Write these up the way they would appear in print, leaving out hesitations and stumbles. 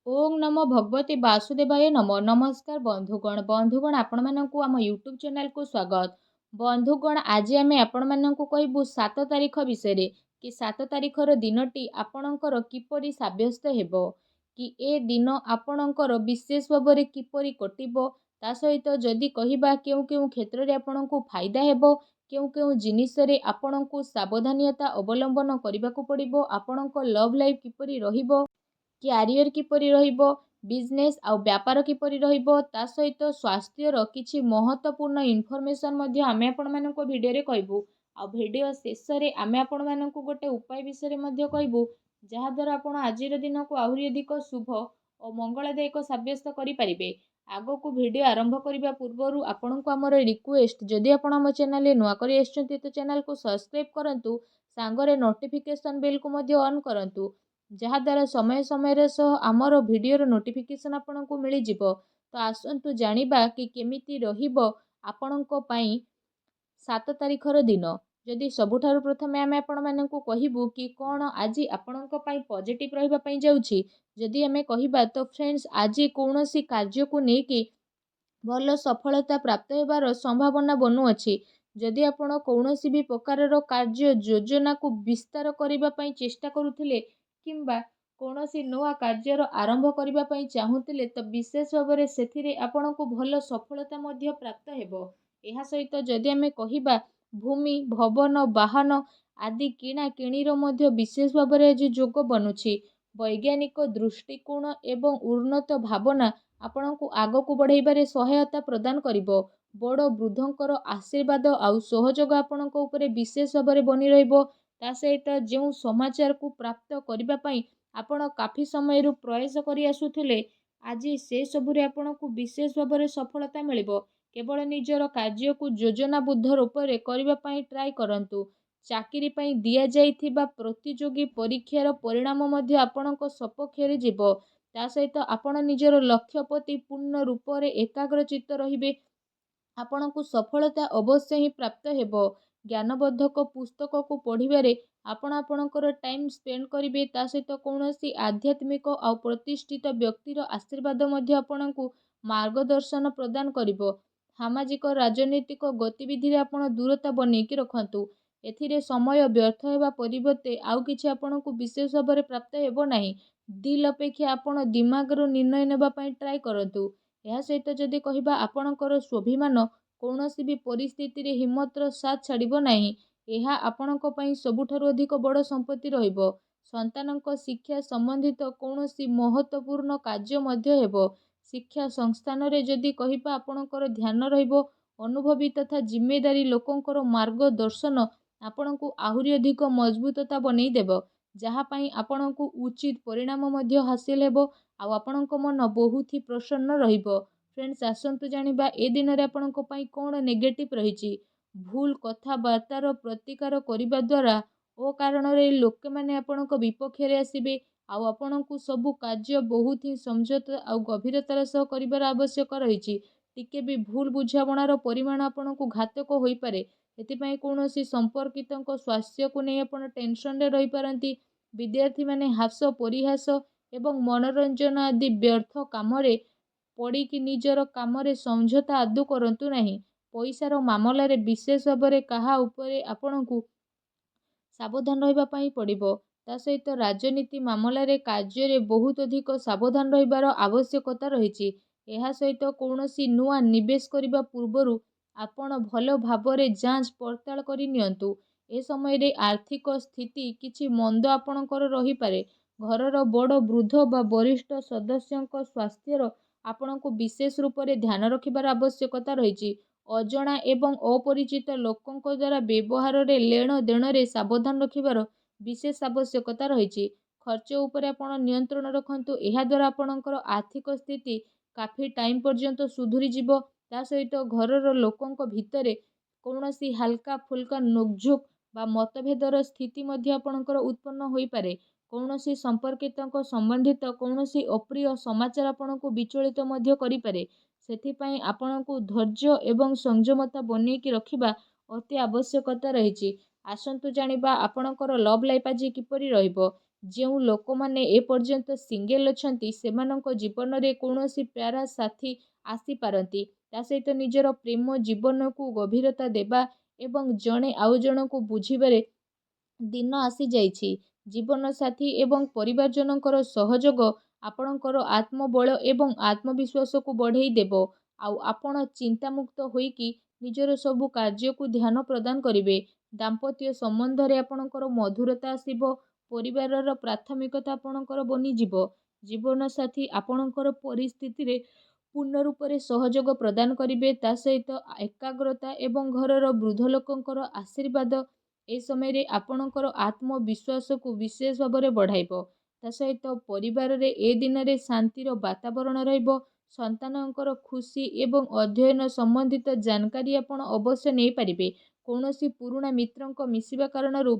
ओम नमो भगवते वासुदेवाय नमो नमस्कार बंधुगण आपण मानकु आम यूट्यूब चैनल को स्वागत। बंधुगण आज आम आपण मानकु कहबू 7 तारीख विषय कि 7 तारीखर दिनटी आपणकर किपरि साब्यस्त हेबो कि ए दिन आपणकर विशेष भाव किपरि कटिबो ता सहित जदि कहिबा केउ केउ क्षेत्र रे आपणकु फायदा हेबो केउ केउ जिनिस रे आपणकु सावधानता अवलंबन करबाकू पड़िबो आपणक लव लाइफ किपरि रहिबो क्यारियर किपरि रहिबो बिजनेस आउ व्यापार किपरि रहिबो ता सहित स्वास्थ्यर किछि महत्वपूर्ण इनफॉरमेशन मध्ये आमे आपण मानको भिडियो रे कहबू आ भिडियो शेष रे आमे आपण मानको गोटे उपाय विषय रे मध्ये कहबू जहा द्वारा आपण आजिर दिन को आहुरी अधिक शुभ और मंगलदायक साब्यस्त करि परिबे। आगो को वीडियो आरंभ करबा पूर्वरु आपन को हमर रिक्वेस्ट जदि आपण हम चैनल रे नुआ करी आछंती तो चैनल को सब्सक्राइब करंतु सांगरे नोटिफिकेशन बेल को मध्ये ऑन करंतु जहा द्वारा समय समय रे सह हमर वीडियो रो नोटिफिकेशन आपन को मिली जिवो। तो आसंतु जानिबा कि केमिति रहिबो आपन को पई 7 तारीखर दिन। जदि सबुठारु प्रथमे आमे आपण माननकु कहिबू कि कोन आजि आपणक पई पॉजिटिव रहिबा पई जाउछि जदि आमे कहिबा तो फ्रेंड्स आजि कोनोसी कार्य को नेकी भल सफलता प्राप्त हेबार संभावना बनू अछि। जदि आपण कौनसी भी प्रकारर कार्य योजना को विस्तार करबा पई चेष्टा करुथिले किंबा कौनसी नुआ कार्यर आरंभ करबा पई चाहुथिले तो विशेष भाव रे सेथिरे आपणको भल सफलता मध्ये प्राप्त हेबो। एहा सहित जदि आमे कहिबा भूमि भवन वाहन आदि किणा किणीर मध्ये विशेष भाव रे जे जोग बनुछि वैज्ञानिक दृष्टिकोण एवं उन्नत भावना आपणको आगो को बढ़ाइबारे सहायता प्रदान करिवो। बड़ वृद्धंकर आशीर्वाद आउ सहयोग आपणको उपरे विशेष भाव रे बनी रहिबो। ता सहित जो समाचार को प्राप्त करबा पई आपण काफी समय रु प्रयास करि आसुथिले आज से सबुरे आपणको विशेष भाव रे सफलता मिलिबो। केवल निजर कार्य को योजनाबद्ध रूप रे करबा पई ट्राई करंतु। चाकरी पई दिया जाइथिबा प्रतियोगी परीक्षार परिणाम मध्ये आपणको सपक्ष रे जिवो। ता सहित आपण निजर लक्ष्य प्रति पूर्ण रूप रे एकाग्रचित्त रहिबे आपणको सफलता अवश्य ही प्राप्त हेबो। ज्ञानवर्धक पुस्तक को पढ़िबारे आपण आपणकर टाइम स्पेंड करिवे। ता सहित कौनसी आध्यात्मिक और प्रतिष्ठित व्यक्तिर आशीर्वाद मध्ये आपणको मार्गदर्शन प्रदान करिवो। सामाजिक राजनीतिक गतिविधि रे आपण दूरता बनेकी रखंतु। एथिरे समय व्यर्थ हेबा परिवर्ते आउ किछि आपणको विशेष भाव रे प्राप्त हेबो नाही। दिल अपेक्षा आपण दिमाग रो निर्णय नेबा पई ट्राई करंतु। एहा सहित जदि कहिबा आपणकर स्वाभिमान कौनसी भी परिस्थिति रे हिम्मतर साथ छाड़िबो नाही। एहा आपणको पई सबुठारु अधिक बड़ संपत्ति रहिबो। संतानक शिक्षा संबंधित कौनसी महत्वपूर्ण कार्य मध्य हेबो। शिक्षा संस्थान रे जदि कहिबा आपणकर ध्यान रहिबो अनुभवी तथा जिम्मेदारी लोकंकर मार्गदर्शन आपणको आहुरी अधिक मजबूतता बनै देबो जहा पई आपणको उचित परिणाम मध्य हासिल हेबो आ आपणको मन बहुत ही प्रसन्न रहिबो। फ्रेंड्स आसंतु जानिबा ए दिन रे आपणको पई कोन नेगेटिव रहिछि। भूल कथा वार्तार प्रतिकार करिबा द्वारा ओ कारण रे लोक माने आपणको विपक्ष रे आसीबे आ आपणको सब कार्य बहुत ही समझौता आ गभीरतार सह करिबार आवश्यक रहिछि। टिके भी भूल बुझाबणार परिमाण आपणको घातक होई पारे। एथिपाई कौनसी संपर्कितक स्वास्थ्य को नहीं आपण टेंशन रे रही पारंती। विद्यार्थी माने हास परिहास एवं मनोरंजन आदि व्यर्थ काम रे पड़ी कि निजर काम रे समझौता आदु करंतु नहीं। पैसार मामला रे विशेष भाव रे कहा उपरे आपणको सावधान रहिबा पई पड़िबो। ता सहित राजनीति मामला रे कार्य रे बहुत अधिक सावधान रहिबार आवश्यकता रहिछि। एहा सहित कौनसी नुआ निवेश करिबा पूर्वरु आपण भल भाव रे जांच पड़ताल करि नियंतु। ए समय रे आर्थिक स्थिति किछि मंद आपणकर रही पारे। घरर बड़ वृद्ध बा वरिष्ठ सदस्यक स्वास्थ्यर आपणको विशेष रूप रे ध्यान रखिबार आवश्यकता रहिछि। अजणा एवं अपरिचित लोकंक द्वारा व्यवहार रे लेण देण रे सावधान रखिबार विशेष आवश्यकता रहिछि। खर्च उपरे आपण नियंत्रण रखंतु। एहा द्वारा आपणकर आर्थिक स्थिति काफी टाइम पर्यंत सुधुरी जिवो। ता सहित घरर लोकंक भितरे कौनसी हल्का फुल्का नोकझोक बा मतभेदर स्थिति मध्ये आपणकर उत्पन्न होई पारे। कौनसी संपर्कितक संबंधित कौनसी अप्रिय समाचार आपणको विचलित मध्ये करि पारे। सेथिपाई आपणको धैर्य एवं संयमता बनेकी रखिबा अति आवश्यकता रहिछि। आसंतु जानिबा आपणकर लव लाइफ आज किपरि रहिबो। ଯେଉଁ ଲୋକମାନେ ଏପର୍ଯ୍ୟନ୍ତ ସିଙ୍ଗେଲ୍ ଅଛନ୍ତି ସେମାନଙ୍କ ଜୀବନରେ କୌଣସି ପ୍ୟାରା ସାଥୀ ଆସିପାରନ୍ତି। ତା ସହିତ ନିଜର ପ୍ରେମ ଜୀବନକୁ ଗଭୀରତା ଦେବା ଏବଂ ଜଣେ ଆଉ ଜଣଙ୍କୁ ବୁଝିବାରେ ଦିନ ଆସିଯାଇଛି। ଜୀବନସାଥୀ ଏବଂ ପରିବାରଜନଙ୍କର ସହଯୋଗ ଆପଣଙ୍କର ଆତ୍ମବଳ ଏବଂ ଆତ୍ମବିଶ୍ୱାସକୁ ବଢ଼େଇ ଦେବ। ଆଉ ଆପଣ ଚିନ୍ତାମୁକ୍ତ ହୋଇକି ନିଜର ସବୁ କାର୍ଯ୍ୟକୁ ଧ୍ୟାନ ପ୍ରଦାନ କରିବେ। ଦାମ୍ପତ୍ୟ ସମ୍ବନ୍ଧରେ ଆପଣଙ୍କର ମଧୁରତା ଆସିବ। ପରିବାରର ପ୍ରାଥମିକତା ଆପଣଙ୍କର ବନିଯିବ। ଜୀବନସାଥୀ ଆପଣଙ୍କର ପରିସ୍ଥିତିରେ ପୂର୍ଣ୍ଣ ରୂପରେ ସହଯୋଗ ପ୍ରଦାନ କରିବେ। ତା ସହିତ ଏକାଗ୍ରତା ଏବଂ ଘରର ବୃଦ୍ଧ ଲୋକଙ୍କର ଆଶୀର୍ବାଦ ଏ ସମୟରେ ଆପଣଙ୍କର ଆତ୍ମବିଶ୍ୱାସକୁ ବିଶେଷ ଭାବରେ ବଢ଼ାଇବ। ତା ସହିତ ପରିବାରରେ ଏ ଦିନରେ ଶାନ୍ତିର ବାତାବରଣ ରହିବ। ସନ୍ତାନଙ୍କର ଖୁସି ଏବଂ ଅଧ୍ୟୟନ ସମ୍ବନ୍ଧିତ ଜାନକାରୀ ଆପଣ ଅବଶ୍ୟ ନେଇପାରିବେ। କୌଣସି ପୁରୁଣା ମିତ୍ରଙ୍କ ମିଶିବା କାରଣରୁ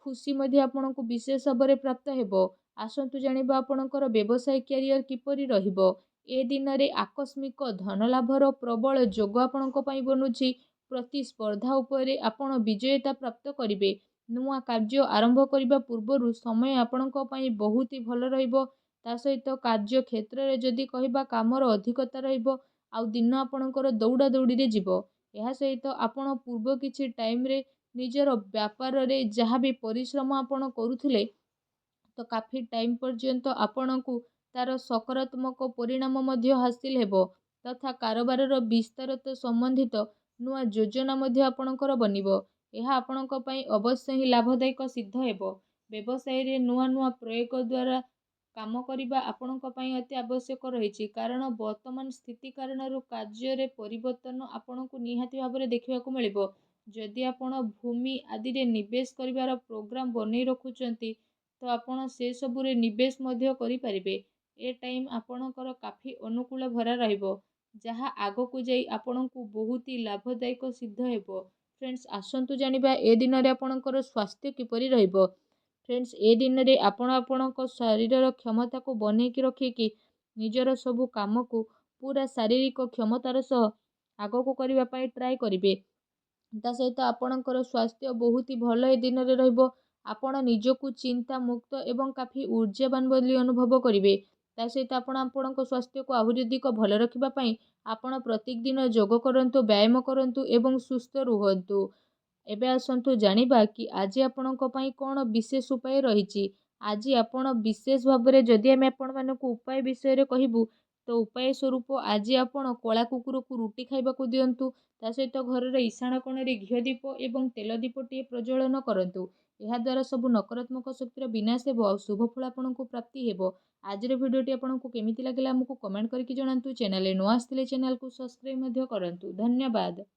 ଖୁସି ମଧ୍ୟ ଆପଣଙ୍କୁ ବିଶେଷ ଭାବରେ ପ୍ରାପ୍ତ ହେବ। ଆସନ୍ତୁ ଜାଣିବା ଆପଣଙ୍କର ବ୍ୟବସାୟ କ୍ୟାରିୟର କିପରି ରହିବ। ଏ ଦିନରେ ଆକସ୍ମିକ ଧନଲାଭର ପ୍ରବଳ ଯୋଗ ଆପଣଙ୍କ ପାଇଁ ବନୁଛି। ପ୍ରତିସ୍ପର୍ଦ୍ଧା ଉପରେ ଆପଣ ବିଜୟତା ପ୍ରାପ୍ତ କରିବେ। ନୂଆ କାର୍ଯ୍ୟ ଆରମ୍ଭ କରିବା ପୂର୍ବରୁ ସମୟ ଆପଣଙ୍କ ପାଇଁ ବହୁତ ହି ଭଲ ରହିବ। ତା ସହିତ କାର୍ଯ୍ୟ କ୍ଷେତ୍ରରେ ଯଦି କହିବା କାମର ଅଧିକତା ରହିବ ଆଉ ଦିନ ଆପଣଙ୍କର ଦୌଡ଼ା ଦୌଡ଼ିରେ ଯିବ। ଏହା ସହିତ ଆପଣ ପୂର୍ବ କିଛି ଟାଇମ୍ରେ ନିଜର ବ୍ୟାପାରରେ ଯାହା ବି ପରିଶ୍ରମ ଆପଣ କରୁଥିଲେ ତ କାଫି ଟାଇମ୍ ପର୍ଯ୍ୟନ୍ତ ଆପଣଙ୍କୁ ତାର ସକାରାତ୍ମକ ପରିଣାମ ମଧ୍ୟ ହାସିଲ ହେବ ତଥା କାରବାରର ବିସ୍ତାରତ ସମ୍ବନ୍ଧିତ ନୂଆ ଯୋଜନା ମଧ୍ୟ ଆପଣଙ୍କର ବନିବ। ଏହା ଆପଣଙ୍କ ପାଇଁ ଅବଶ୍ୟ ହିଁ ଲାଭଦାୟକ ସିଦ୍ଧ ହେବ। ବ୍ୟବସାୟରେ ନୂଆ ନୂଆ ପ୍ରୟୋଗ ଦ୍ୱାରା କାମ କରିବା ଆପଣଙ୍କ ପାଇଁ ଅତି ଆବଶ୍ୟକ ରହିଛି, କାରଣ ବର୍ତ୍ତମାନ ସ୍ଥିତି କାରଣରୁ କାର୍ଯ୍ୟରେ ପରିବର୍ତ୍ତନ ଆପଣଙ୍କୁ ନିହାତି ଭାବରେ ଦେଖିବାକୁ ମିଳିବ। ଯଦି ଆପଣ ଭୂମି ଆଦିରେ ନିବେଶ କରିବାର ପ୍ରୋଗ୍ରାମ ବନେଇ ରଖୁଛନ୍ତି ତ ଆପଣ ସେସବୁରେ ନିବେଶ ମଧ୍ୟ କରିପାରିବେ। ଏ ଟାଇମ୍ ଆପଣଙ୍କର କାଫି ଅନୁକୂଳ ଭରା ରହିବ, ଯାହା ଆଗକୁ ଯାଇ ଆପଣଙ୍କୁ ବହୁତ ହି ଲାଭଦାୟକ ସିଦ୍ଧ ହେବ। ଫ୍ରେଣ୍ଡସ୍, ଆସନ୍ତୁ ଜାଣିବା ଏ ଦିନରେ ଆପଣଙ୍କର ସ୍ୱାସ୍ଥ୍ୟ କିପରି ରହିବ। ଫ୍ରେଣ୍ଡସ୍, ଏ ଦିନରେ ଆପଣ ଆପଣଙ୍କ ଶରୀରର କ୍ଷମତାକୁ ବନେଇକି ରଖିକି ନିଜର ସବୁ କାମକୁ ପୁରା ଶାରୀରିକ କ୍ଷମତାର ସହ ଆଗକୁ କରିବା ପାଇଁ ଟ୍ରାଏ କରିବେ। ତା ସହିତ ଆପଣଙ୍କର ସ୍ୱାସ୍ଥ୍ୟ ବହୁତ ହି ଭଲ ଏ ଦିନରେ ରହିବ। ଆପଣ ନିଜକୁ ଚିନ୍ତା ମୁକ୍ତ ଏବଂ କାଫି ଊର୍ଜାବାନ ବୋଲି ଅନୁଭବ କରିବେ। ତା ସହିତ ଆପଣ ଆପଣଙ୍କ ସ୍ୱାସ୍ଥ୍ୟକୁ ଆହୁରି ଅଧିକ ଭଲ ରଖିବା ପାଇଁ ଆପଣ ପ୍ରତ୍ୟେକ ଦିନ ଯୋଗ କରନ୍ତୁ, ବ୍ୟାୟାମ କରନ୍ତୁ ଏବଂ ସୁସ୍ଥ ରୁହନ୍ତୁ। ଏବେ ଆସନ୍ତୁ ଜାଣିବା କି ଆଜି ଆପଣଙ୍କ ପାଇଁ କ'ଣ ବିଶେଷ ଉପାୟ ରହିଛି। ଆଜି ଆପଣ ବିଶେଷ ଭାବରେ ଯଦି ଆମେ ଆପଣମାନଙ୍କୁ ଉପାୟ ବିଷୟରେ କହିବୁ ତ ଉପାୟ ସ୍ୱରୂପ ଆଜି ଆପଣ କଳା କୁକୁରକୁ ରୁଟି ଖାଇବାକୁ ଦିଅନ୍ତୁ। ତା ସହିତ ଘରର ଇଶାଣ କୋଣରେ ଘିଅ ଦୀପ ଏବଂ ତେଲ ଦୀପଟିଏ ପ୍ରଜ୍ୱଳନ କରନ୍ତୁ। ଏହାଦ୍ୱାରା ସବୁ ନକାରାତ୍ମକ ଶକ୍ତିର ବିନାଶ ହେବ ଆଉ ଶୁଭ ଫଳ ଆପଣଙ୍କୁ ପ୍ରାପ୍ତି ହେବ। ଆଜିର ଭିଡ଼ିଓଟି ଆପଣଙ୍କୁ କେମିତି ଲାଗିଲା ଆମକୁ କମେଣ୍ଟ କରିକି ଜଣାନ୍ତୁ। ଚ୍ୟାନେଲରେ ନୂଆ ଆସିଥିଲେ ଚ୍ୟାନେଲକୁ ସବସ୍କ୍ରାଇବ୍ ମଧ୍ୟ କରନ୍ତୁ। ଧନ୍ୟବାଦ।